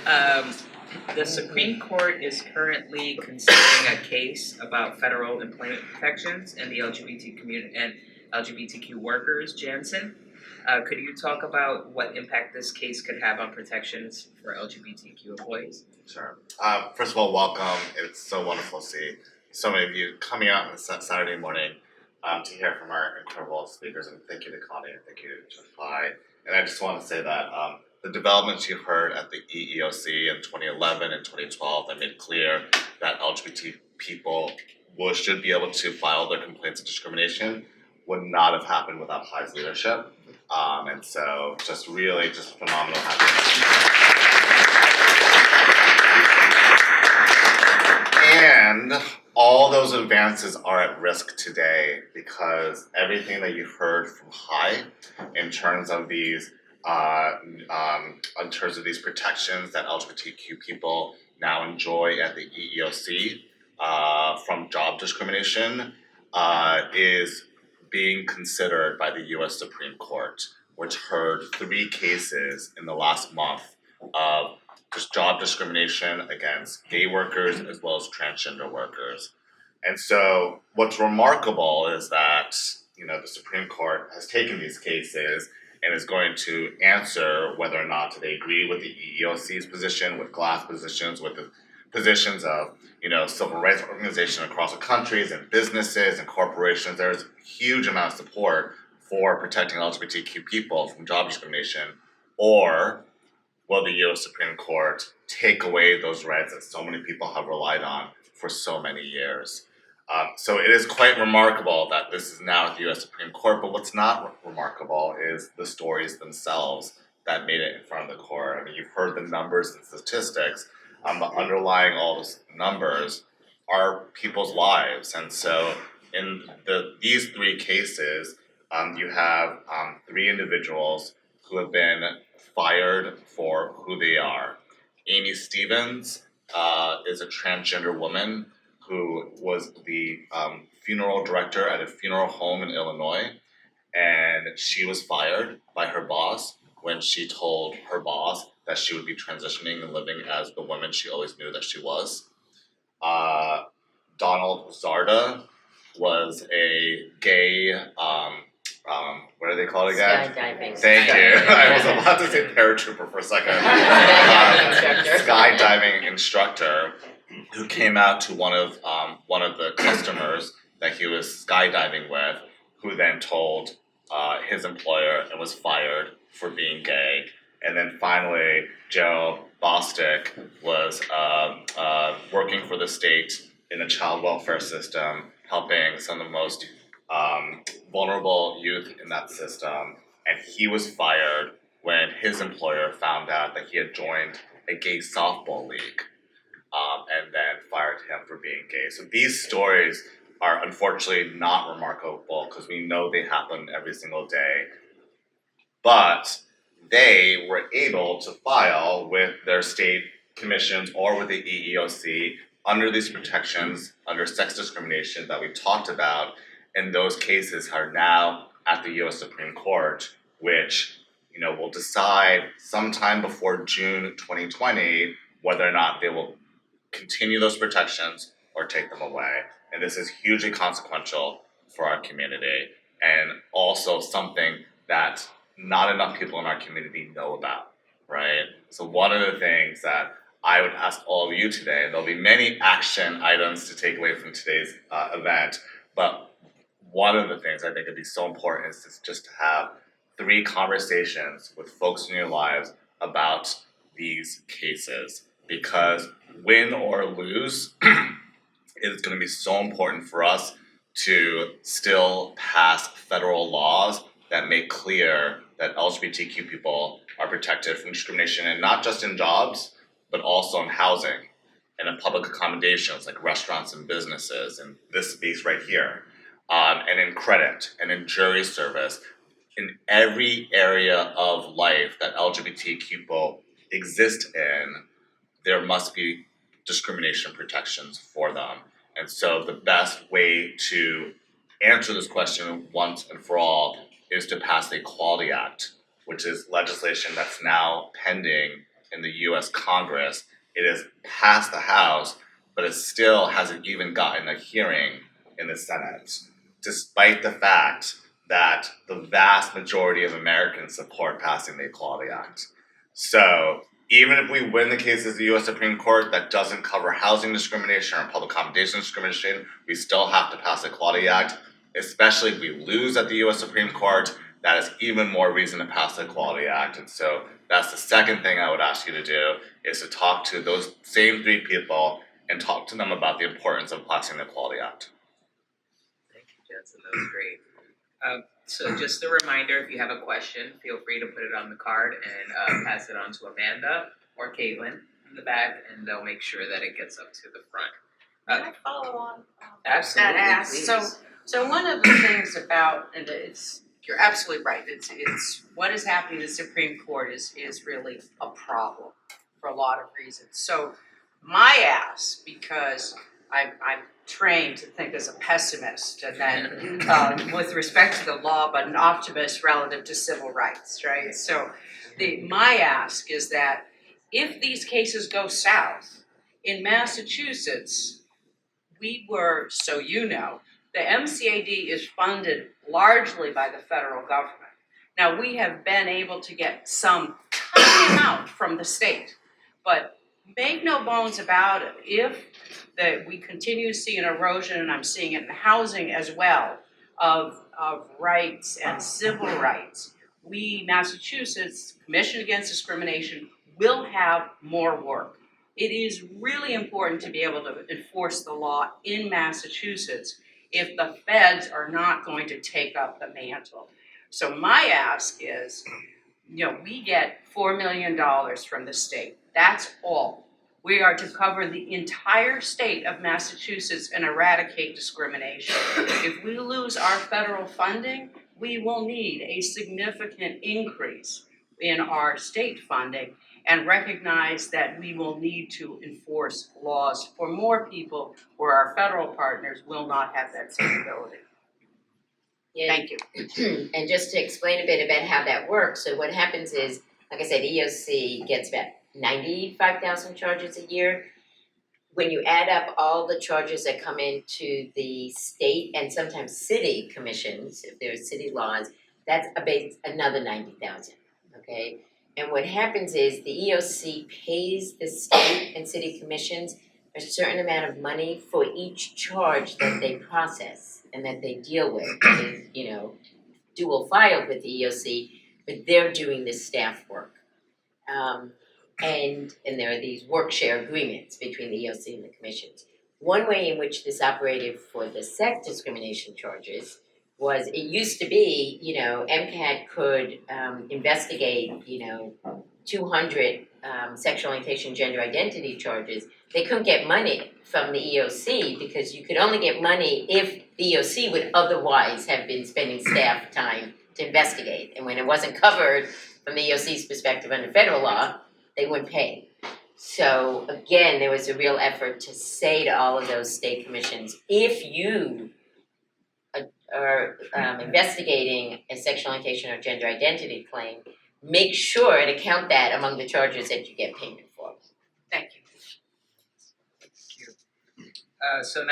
Um, the Supreme Court is currently considering a case about federal employment protections and the LGBT community and LGBTQ workers, Janson. Could you talk about what impact this case could have on protections for LGBTQ employees? Sure. First of all, welcome. It's so wonderful to see so many of you coming out on a Saturday morning to hear from our incredible speakers. And thank you to Connie and thank you to Chai. And I just want to say that the developments you heard at the EEOC in 2011 and 2012 that made clear that LGBT people should be able to file their complaints of discrimination would not have happened without Chai's leadership. And so just really just phenomenal happiness. And all those advances are at risk today because everything that you heard from Chai in terms of these protections that LGBTQ people now enjoy at the EEOC from job discrimination is being considered by the U.S. Supreme Court, which heard 3 cases in the last month of just job discrimination against gay workers as well as transgender workers. And so what's remarkable is that, the Supreme Court has taken these cases and is going to answer whether or not they agree with the EEOC's position, with GLAAD's positions, with the positions of, civil rights organizations across the countries and businesses and corporations. There's huge amount of support for protecting LGBTQ people from job discrimination, or will the U.S. Supreme Court take away those rights that so many people have relied on for so many years? So it is quite remarkable that this is now at the U.S. Supreme Court, but what's not remarkable is the stories themselves that made it in front of the court. I mean, you've heard the numbers and statistics, but underlying all those numbers are people's lives. And so in these 3 cases, you have 3 individuals who have been fired for who they are. Amy Stevens is a transgender woman who was the funeral director at a funeral home in Illinois, and she was fired by her boss when she told her boss that she would be transitioning and living as the woman she always knew that she was. Donald Zarda was a gay, what do they call it again? Skydiving. Thank you. I was about to say paratrooper for a second. Skydiving instructor who came out to one of the customers that he was skydiving with, who then told his employer and was fired for being gay. And then finally, Joe Bostic was working for the state in the child welfare system, helping some of the most vulnerable youth in that system. And he was fired when his employer found out that he had joined a gay softball league, and then fired him for being gay. So these stories are unfortunately not remarkable because we know they happen every single day. But they were able to file with their state commissions or with the EEOC under these protections, under sex discrimination that we talked about, and those cases are now at the U.S. Supreme Court, which will decide sometime before June 2020 whether or not they will continue those protections or take them away. And this is hugely consequential for our community, and also something that not enough people in our community know about, right? So one of the things that I would ask all of you today, and there'll be many action items to take away from today's event, but one of the things I think would be so important is just to have 3 conversations with folks in your lives about these cases, because win or lose, it's going to be so important for us to still pass federal laws that make clear that LGBTQ people are protected from discrimination, and not just in jobs, but also in housing and in public accommodations like restaurants and businesses, and this space right here, and in credit and in jury service. In every area of life that LGBTQ people exist in, there must be discrimination protections for them. And so the best way to answer this question once and for all is to pass the Equality Act, which is legislation that's now pending in the US Congress. It has passed the House, but it still hasn't even gotten a hearing in the Senate, despite the fact that the vast majority of Americans support passing the Equality Act. So even if we win the case of the US Supreme Court that doesn't cover housing discrimination or public accommodation discrimination, we still have to pass the Equality Act, especially if we lose at the US Supreme Court. That is even more reason to pass the Equality Act. And so that's the second thing I would ask you to do, is to talk to those same three people and talk to them about the importance of passing the Equality Act. Thank you, Janson. That was great. So just a reminder, if you have a question, feel free to put it on the card and pass it on to Amanda or Caitlin in the back, and they'll make sure that it gets up to the front. Can I follow on Absolutely, that ask? please. So one of the things about, and you're absolutely right, it's what is happening in the Supreme Court is really a problem for a lot of reasons. So my ask, because I'm trained to think as a pessimist, and then with respect to the law, but an optimist relative to civil rights, right? So my ask is that if these cases go south, in Massachusetts, we were, so you know, the MCAD is funded largely by the federal government. Now, we have been able to get some tiny amount from the state, but make no bones about it, if we continue to see an erosion, and I'm seeing it in housing as well, of rights and civil rights, Massachusetts, Commission Against Discrimination, will have more work. It is really important to be able to enforce the law in Massachusetts if the feds are not going to take up the mantle. So my ask is, we get $4 million from the state. That's all. We are to cover the entire state of Massachusetts and eradicate discrimination. If we lose our federal funding, we will need a significant increase in our state funding, and recognize that we will need to enforce laws for more people where our federal partners will not have that same ability. Yeah. Thank you. And just to explain a bit about how that works, so what happens is, like I said, EOC gets about 95,000 charges a year. When you add up all the charges that come into the state and sometimes city commissions, if there's city laws, that's about another 90,000, okay? And what happens is the EOC pays the state and city commissions a certain amount of money for each charge that they process and that they deal with. They, dual filed with the EOC, but they're doing the staff work. And there are these work share agreements between the EOC and the commissions. One way in which this operated for the sex discrimination charges was, it used to be, MCAT could investigate, 200 sexual orientation, gender identity charges. They couldn't get money from the EOC because you could only get money if the EOC would otherwise have been spending staff time to investigate. And when it wasn't covered from the EOC's perspective under federal law, they wouldn't pay. So again, there was a real effort to say to all of those state commissions, if you are investigating a sexual orientation or gender identity claim, make sure to count that among the charges that you get payment for. Thank you. So now